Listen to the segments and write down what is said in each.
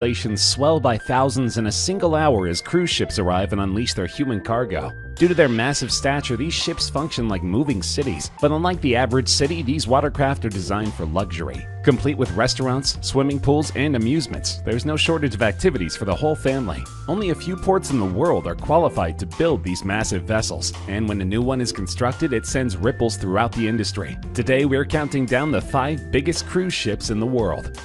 Populations swell by thousands in a single hour as cruise ships arrive and unleash their human cargo. Due to their massive stature, these ships function like moving cities, but unlike the average city, these watercraft are designed for luxury. Complete with restaurants, swimming pools, and amusements, there's no shortage of activities for the whole family. Only a few ports in the world are qualified to build these massive vessels, and when a new one is constructed, it sends ripples throughout the industry. Today, we're counting down the 5 biggest cruise ships in the world.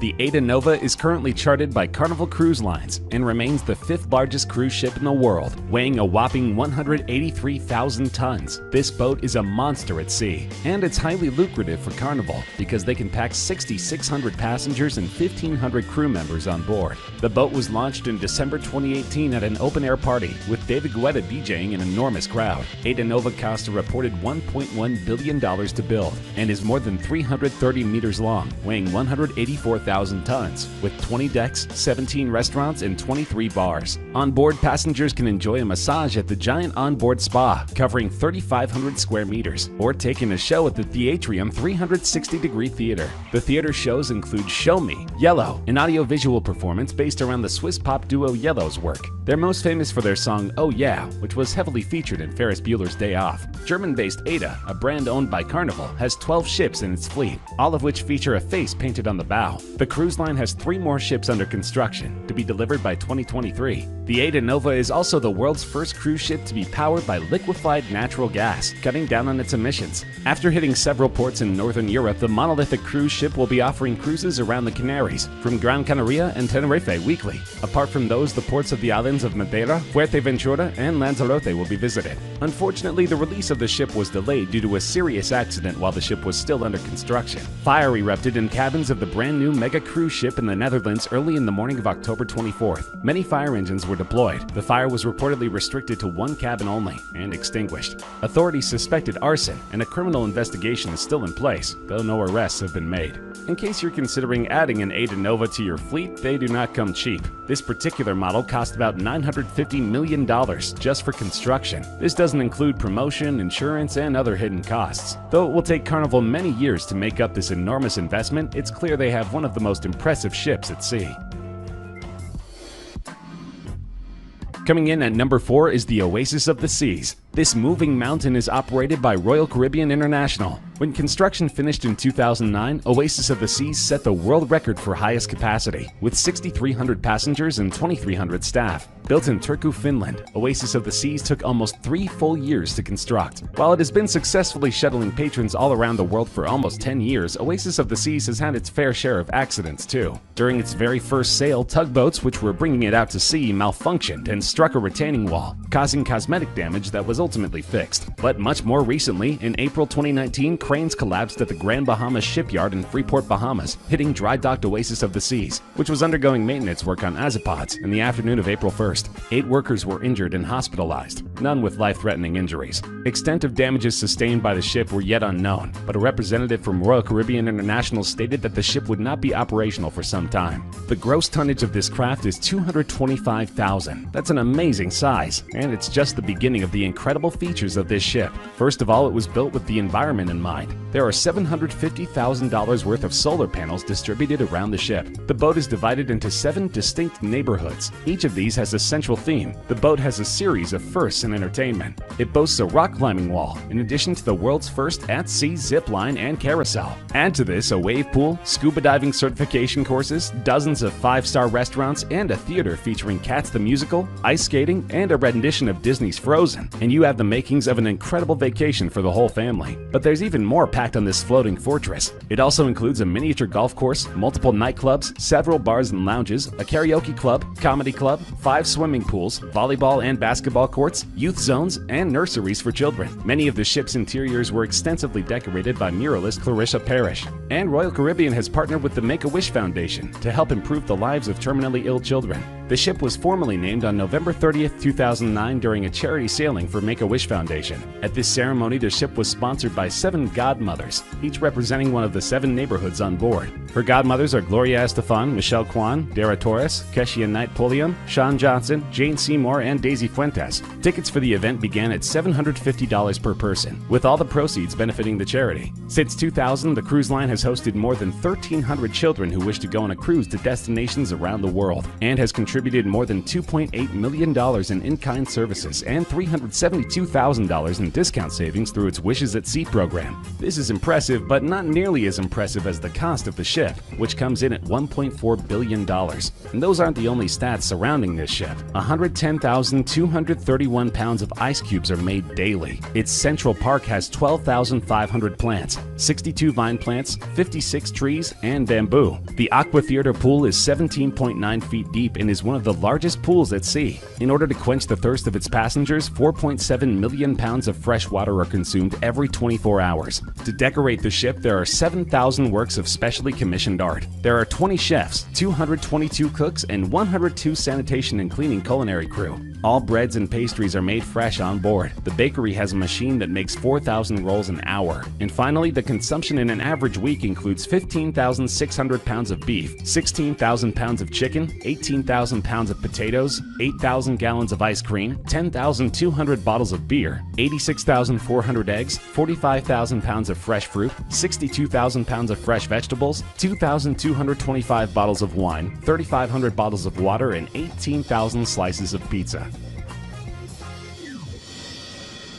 The AIDAnova is currently chartered by Carnival Cruise Lines and remains the 5th largest cruise ship in the world, weighing a whopping 183,000 tons. This boat is a monster at sea, and it's highly lucrative for Carnival because they can pack 6,600 passengers and 1,500 crew members on board. The boat was launched in December 2018 at an open-air party, with David Guetta DJing an enormous crowd. AIDAnova Costa reported $1.1 billion to build and is more than 330 meters long, weighing 184,000 tons, with 20 decks, 17 restaurants, and 23 bars. On board, passengers can enjoy a massage at the giant onboard spa, covering 3,500 square meters, or take in a show at the Theatrium 360-degree theater. The theater shows include Show Me, Yellow, an audiovisual performance based around the Swiss pop duo Yellow's work. They're most famous for their song Oh Yeah, which was heavily featured in Ferris Bueller's Day Off. German-based AIDA, a brand owned by Carnival, has 12 ships in its fleet, all of which feature a face painted on the bow. The cruise line has 3 more ships under construction, to be delivered by 2023. The AIDAnova is also the world's first cruise ship to be powered by liquefied natural gas, cutting down on its emissions. After hitting several ports in Northern Europe, the monolithic cruise ship will be offering cruises around the Canaries, from Gran Canaria and Tenerife weekly. Apart from those, the ports of the islands of Madeira, Fuerteventura, and Lanzarote will be visited. Unfortunately, the release of the ship was delayed due to a serious accident while the ship was still under construction. Fire erupted in cabins of the brand new mega cruise ship in the Netherlands early in the morning of October 24th. Many fire engines were deployed. The fire was reportedly restricted to 1 cabin only and extinguished. Authorities suspected arson, and a criminal investigation is still in place, though no arrests have been made. In case you're considering adding an AIDAnova to your fleet, they do not come cheap. This particular model cost about $950 million just for construction. This doesn't include promotion, insurance, and other hidden costs. Though it will take Carnival many years to make up this enormous investment, it's clear they have one of the most impressive ships at sea. Coming in at number 4 is the Oasis of the Seas. This moving mountain is operated by Royal Caribbean International. When construction finished in 2009, Oasis of the Seas set the world record for highest capacity, with 6,300 passengers and 2,300 staff. Built in Turku, Finland, Oasis of the Seas took almost 3 full years to construct. While it has been successfully shuttling patrons all around the world for almost 10 years, Oasis of the Seas has had its fair share of accidents too. During its very first sail, tugboats which were bringing it out to sea malfunctioned and struck a retaining wall, causing cosmetic damage that was ultimately fixed. But much more recently, in April 2019, cranes collapsed at the Grand Bahama shipyard in Freeport, Bahamas, hitting dry-docked Oasis of the Seas, which was undergoing maintenance work on azipods in the afternoon of April 1st. 8 workers were injured and hospitalized, none with life-threatening injuries. Extent of damages sustained by the ship were yet unknown, but a representative from Royal Caribbean International stated that the ship would not be operational for some time. The gross tonnage of this craft is 225,000. That's an amazing size, and it's just the beginning of the incredible features of this ship. First of all, it was built with the environment in mind. There are $750,000 worth of solar panels distributed around the ship. The boat is divided into 7 distinct neighborhoods. Each of these has a central theme. The boat has a series of firsts in entertainment. It boasts a rock climbing wall, in addition to the world's first at-sea zip line and carousel. Add to this a wave pool, scuba diving certification courses, dozens of 5-star restaurants, and a theater featuring Cats the Musical, ice skating, and a rendition of Disney's Frozen, and you have the makings of an incredible vacation for the whole family. But there's even more packed on this floating fortress. It also includes a miniature golf course, multiple nightclubs, several bars and lounges, a karaoke club, comedy club, 5 swimming pools, volleyball and basketball courts, youth zones, and nurseries for children. Many of the ship's interiors were extensively decorated by muralist Clarissa Parrish. And Royal Caribbean has partnered with the Make-A-Wish Foundation to help improve the lives of terminally ill children. The ship was formally named on November 30th, 2009 during a charity sailing for Make-A-Wish Foundation. At this ceremony, the ship was sponsored by 7 godmothers, each representing one of the 7 neighborhoods on board. Her godmothers are Gloria Estefan, Michelle Kwan, Dara Torres, Keshian Knight Pulliam, Sean Johnson, Jane Seymour, and Daisy Fuentes. Tickets for the event began at $750 per person, with all the proceeds benefiting the charity. Since 2000, the cruise line has hosted more than 1,300 children who wish to go on a cruise to destinations around the world, and has contributed more than $2.8 million in-kind services and $372,000 in discount savings through its Wishes at Sea program. This is impressive, but not nearly as impressive as the cost of the ship, which comes in at $1.4 billion. And those aren't the only stats surrounding this ship. 110,231 pounds of ice cubes are made daily. Its Central Park has 12,500 plants, 62 vine plants, 56 trees, and bamboo. The Aqua Theater pool is 17.9 feet deep and is one of the largest pools at sea. In order to quench the thirst of its passengers, 4.7 million pounds of fresh water are consumed every 24 hours. To decorate the ship, there are 7,000 works of specially commissioned art. There are 20 chefs, 222 cooks, and 102 sanitation and cleaning culinary crew. All breads and pastries are made fresh on board. The bakery has a machine that makes 4,000 rolls an hour. And finally, the consumption in an average week includes 15,600 pounds of beef, 16,000 pounds of chicken, 18,000 pounds of potatoes, 8,000 gallons of ice cream, 10,200 bottles of beer, 86,400 eggs, 45,000 pounds of fresh fruit, 62,000 pounds of fresh vegetables, 2,225 bottles of wine, 3,500 bottles of water, and 18,000 slices of pizza.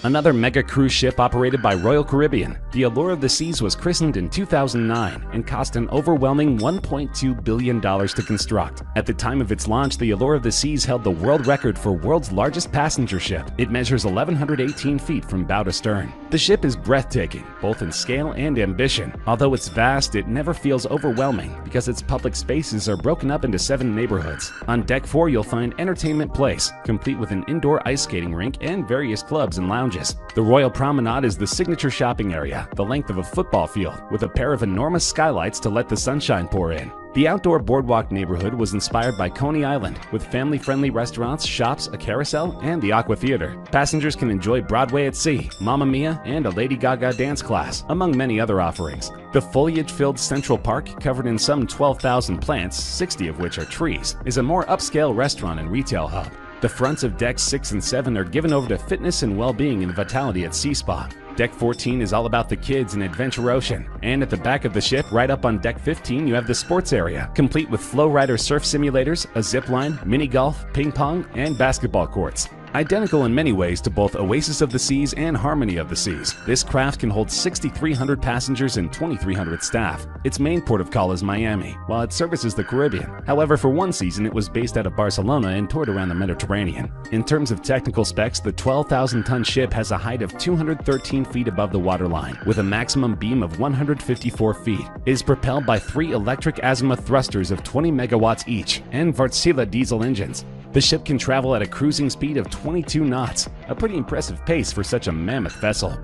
Another mega cruise ship operated by Royal Caribbean, the Allure of the Seas was christened in 2009 and cost an overwhelming $1.2 billion to construct. At the time of its launch, the Allure of the Seas held the world record for world's largest passenger ship. It measures 1,118 feet from bow to stern. The ship is breathtaking, both in scale and ambition. Although it's vast, it never feels overwhelming because its public spaces are broken up into 7 neighborhoods. On Deck 4, you'll find Entertainment Place, complete with an indoor ice skating rink and various clubs and lounges. The Royal Promenade is the signature shopping area, the length of a football field, with a pair of enormous skylights to let the sunshine pour in. The outdoor boardwalk neighborhood was inspired by Coney Island, with family-friendly restaurants, shops, a carousel, and the Aqua Theater. Passengers can enjoy Broadway at Sea, Mamma Mia, and a Lady Gaga dance class, among many other offerings. The foliage-filled Central Park, covered in some 12,000 plants, 60 of which are trees, is a more upscale restaurant and retail hub. The fronts of Decks 6 and 7 are given over to fitness and well-being and vitality at Sea Spa. Deck 14 is all about the kids and Adventure Ocean. And at the back of the ship, right up on Deck 15, you have the sports area, complete with flow rider surf simulators, a zip line, mini golf, ping pong, and basketball courts. Identical in many ways to both Oasis of the Seas and Harmony of the Seas, this craft can hold 6,300 passengers and 2,300 staff. Its main port of call is Miami, while it services the Caribbean. However, for one season, it was based out of Barcelona and toured around the Mediterranean. In terms of technical specs, the 12,000-ton ship has a height of 213 feet above the waterline, with a maximum beam of 154 feet. It is propelled by 3 electric azimuth thrusters of 20 megawatts each and Wärtsilä diesel engines. The ship can travel at a cruising speed of 22 knots, a pretty impressive pace for such a mammoth vessel.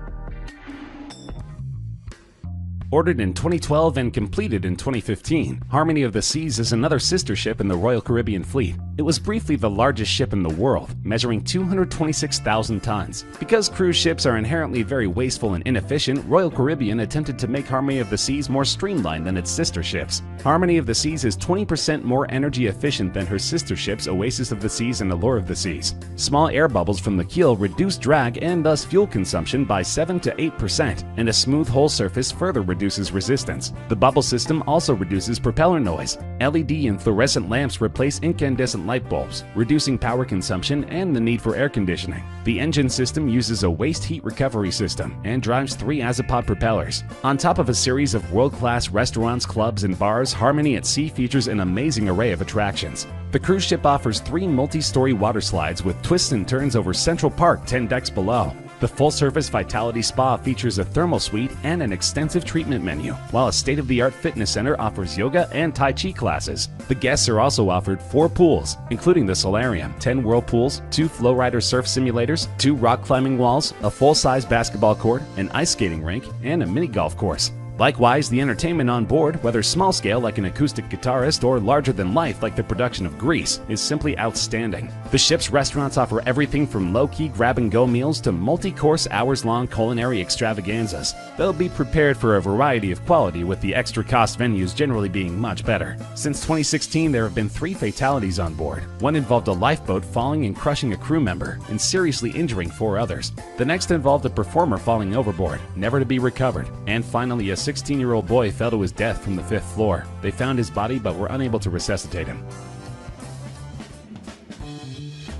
Ordered in 2012 and completed in 2015, Harmony of the Seas is another sister ship in the Royal Caribbean fleet. It was briefly the largest ship in the world, measuring 226,000 tons. Because cruise ships are inherently very wasteful and inefficient, Royal Caribbean attempted to make Harmony of the Seas more streamlined than its sister ships. Harmony of the Seas is 20% more energy efficient than her sister ships Oasis of the Seas and Allure of the Seas. Small air bubbles from the keel reduce drag and thus fuel consumption by 7 to 8%, and a smooth hull surface further reduces resistance. The bubble system also reduces propeller noise. LED and fluorescent lamps replace incandescent light bulbs, reducing power consumption and the need for air conditioning. The engine system uses a waste heat recovery system and drives 3 Azipod propellers. On top of a series of world-class restaurants, clubs, and bars, Harmony at Sea features an amazing array of attractions. The cruise ship offers 3 multi-story water slides with twists and turns over Central Park 10 decks below. The full-service Vitality Spa features a thermal suite and an extensive treatment menu, while a state-of-the-art fitness center offers yoga and Tai Chi classes. The guests are also offered 4 pools, including the solarium, 10 whirlpools, 2 flowrider surf simulators, 2 rock climbing walls, a full-size basketball court, an ice skating rink, and a mini golf course. Likewise, the entertainment on board, whether small-scale like an acoustic guitarist or larger-than-life like the production of Grease, is simply outstanding. The ship's restaurants offer everything from low-key grab-and-go meals to multi-course hours-long culinary extravaganzas. They'll be prepared for a variety of quality, with the extra-cost venues generally being much better. Since 2016, there have been 3 fatalities on board. One involved a lifeboat falling and crushing a crew member and seriously injuring 4 others. The next involved a performer falling overboard, never to be recovered. And finally, a 16-year-old boy fell to his death from the 5th floor. They found his body but were unable to resuscitate him.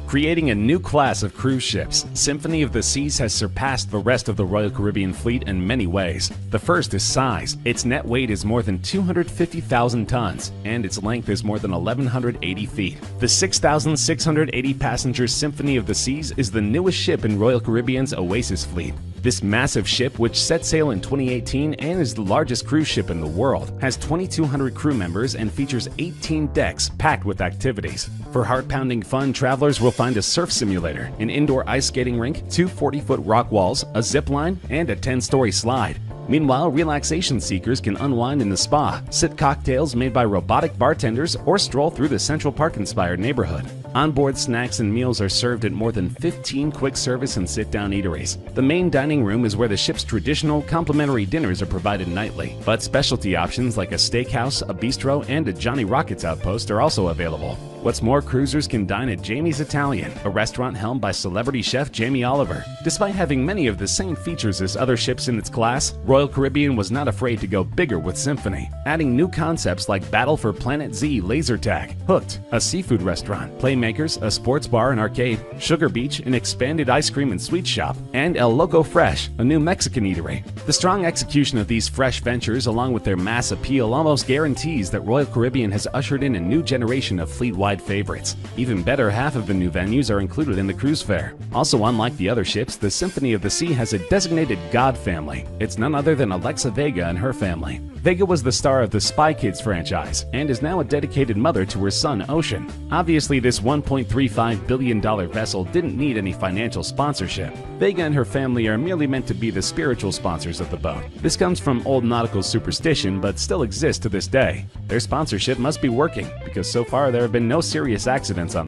Creating a new class of cruise ships, Symphony of the Seas has surpassed the rest of the Royal Caribbean fleet in many ways. The first is size. Its net weight is more than 250,000 tons, and its length is more than 1,180 feet. The 6,680-passenger Symphony of the Seas is the newest ship in Royal Caribbean's Oasis fleet. This massive ship, which set sail in 2018 and is the largest cruise ship in the world, has 2,200 crew members and features 18 decks packed with activities. For heart-pounding fun, travelers will find a surf simulator, an indoor ice skating rink, 2 40-foot rock walls, a zip line, and a 10-story slide. Meanwhile, relaxation seekers can unwind in the spa, sip cocktails made by robotic bartenders, or stroll through the Central Park-inspired neighborhood. Onboard snacks and meals are served at more than 15 quick-service and sit-down eateries. The main dining room is where the ship's traditional complimentary dinners are provided nightly, but specialty options like a steakhouse, a bistro, and a Johnny Rockets outpost are also available. What's more, cruisers can dine at Jamie's Italian, a restaurant helmed by celebrity chef Jamie Oliver. Despite having many of the same features as other ships in its class, Royal Caribbean was not afraid to go bigger with Symphony, adding new concepts like Battle for Planet Z laser tag, Hooked, a seafood restaurant, Playmakers, a sports bar and arcade, Sugar Beach, an expanded ice cream and sweet shop, and El Loco Fresh, a new Mexican eatery. The strong execution of these fresh ventures, along with their mass appeal, almost guarantees that Royal Caribbean has ushered in a new generation of fleet-wide favorites. Even better, half of the new venues are included in the cruise fare. Also, unlike the other ships, the Symphony of the Sea has a designated God family. It's none other than Alexa Vega and her family. Vega was the star of the Spy Kids franchise and is now a dedicated mother to her son Ocean. Obviously, this $1.35 billion vessel didn't need any financial sponsorship. Vega and her family are merely meant to be the spiritual sponsors of the boat. This comes from old nautical superstition but still exists to this day. Their sponsorship must be working because so far there have been no serious accidents on